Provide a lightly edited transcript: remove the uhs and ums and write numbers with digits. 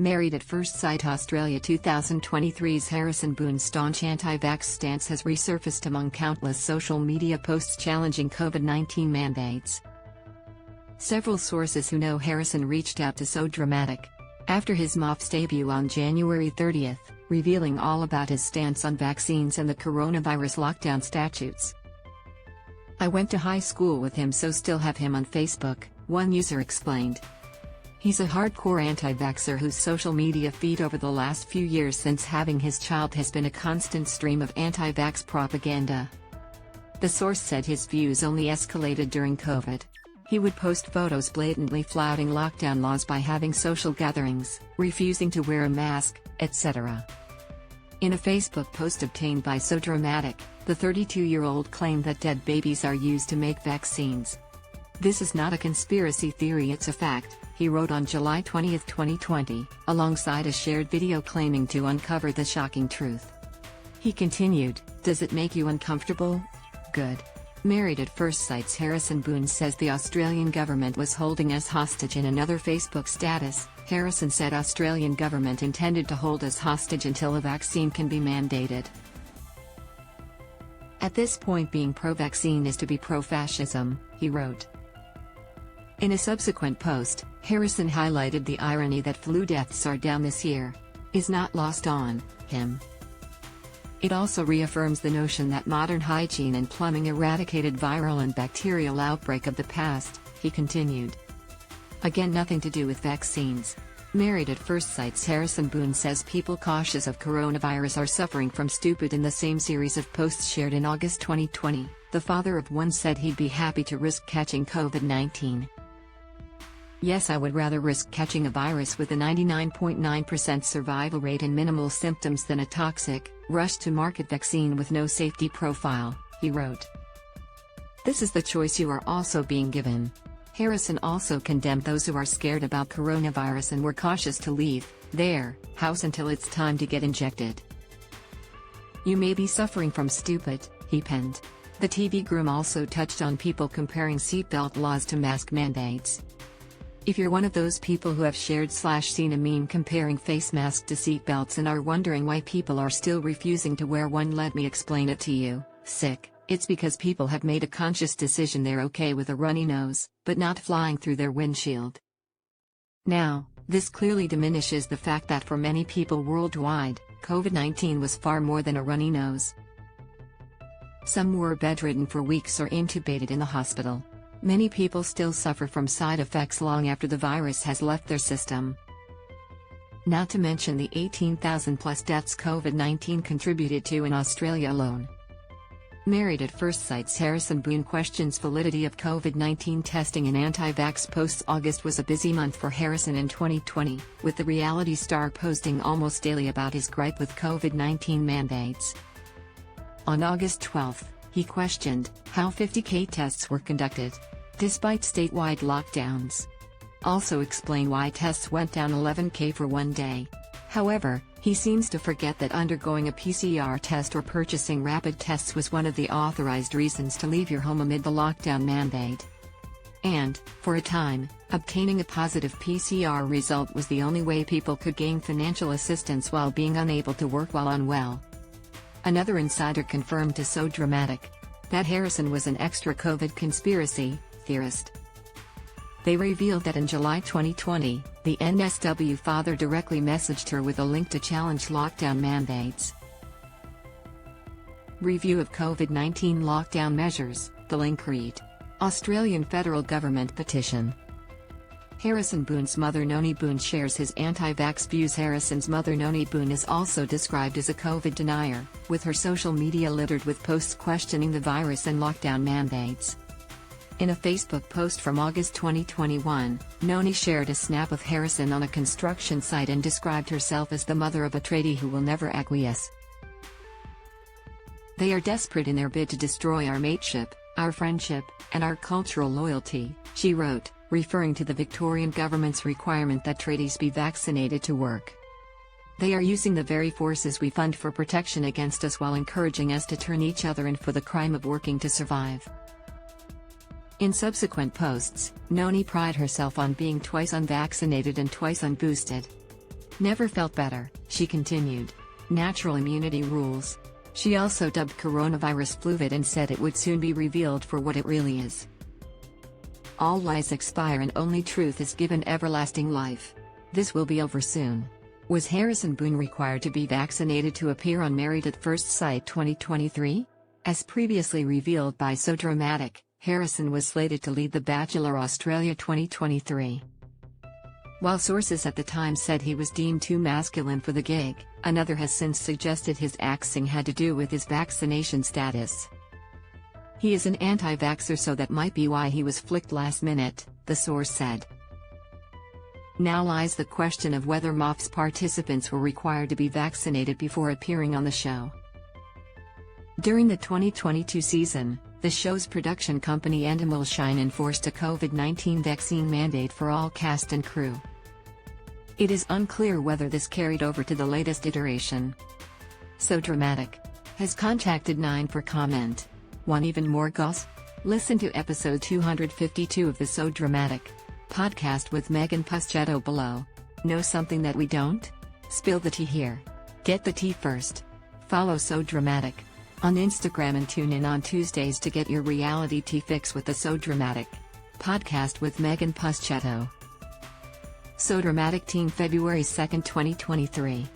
Married at First Sight Australia 2023's Harrison Boone's staunch anti-vax stance has resurfaced among countless social media posts challenging COVID-19 mandates. Several sources who know Harrison reached out to So Dramatic after his MOF's debut on January 30, revealing all about his stance on vaccines and the coronavirus lockdown statutes. "I went to high school with him, so still have him on Facebook," one user explained. He's a hardcore anti-vaxxer whose social media feed over the last few years since having his child has been a constant stream of anti-vax propaganda. The source said his views only escalated during COVID. He would post photos blatantly flouting lockdown laws by having social gatherings, refusing to wear a mask, etc. In a Facebook post obtained by So Dramatic, the 32-year-old claimed that dead babies are used to make vaccines. "This is not a conspiracy theory, it's a fact," he wrote on July 20, 2020, alongside a shared video claiming to uncover the shocking truth. He continued, "Does it make you uncomfortable? Good." Married at First Sight's Harrison Boone says the Australian government was holding us hostage. In another Facebook status, Harrison said Australian government intended to hold us hostage until a vaccine can be mandated. "At this point, being pro-vaccine is to be pro-fascism," he wrote. In a subsequent post, Harrison highlighted the irony that flu deaths are down this year is not lost on him. It also reaffirms the notion that modern hygiene and plumbing eradicated viral and bacterial outbreak of the past, he continued. Again, nothing to do with vaccines. Married at First Sight's Harrison Boone says people cautious of coronavirus are suffering from stupid. In the same series of posts shared in August 2020, the father of one said he'd be happy to risk catching COVID-19. "Yes, I would rather risk catching a virus with a 99.9% survival rate and minimal symptoms than a toxic, rushed-to-market vaccine with no safety profile," he wrote. "This is the choice you are also being given." Harrison also condemned those who are scared about coronavirus and were cautious to leave their house until it's time to get injected. "You may be suffering from stupid," he penned. The TV groom also touched on people comparing seatbelt laws to mask mandates. "If you're one of those people who have shared/seen a meme comparing face masks to seatbelts and are wondering why people are still refusing to wear one, let me explain it to you. It's because people have made a conscious decision they're okay with a runny nose, but not flying through their windshield. Now, this clearly diminishes the fact that for many people worldwide, COVID-19 was far more than a runny nose. Some were bedridden for weeks or intubated in the hospital. Many people still suffer from side effects long after the virus has left their system. Not to mention the 18,000+ deaths COVID-19 contributed to in Australia alone." Married at First Sight's Harrison Boone questions validity of COVID-19 testing and anti-vax posts. August was a busy month for Harrison in 2020, with the reality star posting almost daily about his gripe with COVID-19 mandates. On August 12, he questioned how 50,000 tests were conducted, despite statewide lockdowns. Also explained why tests went down 11,000 for one day. However, he seems to forget that undergoing a PCR test or purchasing rapid tests was one of the authorized reasons to leave your home amid the lockdown mandate. And, for a time, obtaining a positive PCR result was the only way people could gain financial assistance while being unable to work while unwell. Another insider confirmed to So Dramatic that Harrison was an extra COVID conspiracy theorist. They revealed that in July 2020, the NSW father directly messaged her with a link to challenge lockdown mandates. Review of COVID-19 lockdown measures, the link read. Australian federal government petition. Harrison Boone's mother Noni Boone shares his anti-vax views. Harrison's mother Noni Boone is also described as a COVID denier, with her social media littered with posts questioning the virus and lockdown mandates. In a Facebook post from August 2021, Noni shared a snap of Harrison on a construction site and described herself as the mother of a tradie who will never acquiesce. "They are desperate in their bid to destroy our mateship, our friendship, and our cultural loyalty," she wrote, referring to the Victorian government's requirement that tradies be vaccinated to work. "They are using the very forces we fund for protection against us while encouraging us to turn each other in for the crime of working to survive." In subsequent posts, Noni prided herself on being twice unvaccinated and twice unboosted. Never felt better, she continued. Natural immunity rules. She also dubbed coronavirus fluvid and said it would soon be revealed for what it really is. All lies expire and only truth is given everlasting life. This will be over soon. Was Harrison Boone required to be vaccinated to appear on Married at First Sight 2023? As previously revealed by So Dramatic, Harrison was slated to lead The Bachelor Australia 2023. While sources at the time said he was deemed too masculine for the gig, another has since suggested his axing had to do with his vaccination status. He is an anti-vaxxer, so that might be why he was flicked last minute, the source said. Now lies the question of whether MOF's participants were required to be vaccinated before appearing on the show. During the 2022 season, the show's production company Endemol Shine enforced a COVID-19 vaccine mandate for all cast and crew. It is unclear whether this carried over to the latest iteration. So Dramatic has contacted Nine for comment. Want even more goss? Listen to episode 252 of the So Dramatic podcast with Megan Puschetto below. Know something that we don't? Spill the tea here. Get the tea first. Follow So Dramatic on Instagram and tune in on Tuesdays to get your reality tea fix with the So Dramatic podcast with Megan Puschetto. So Dramatic Team February 2, 2023.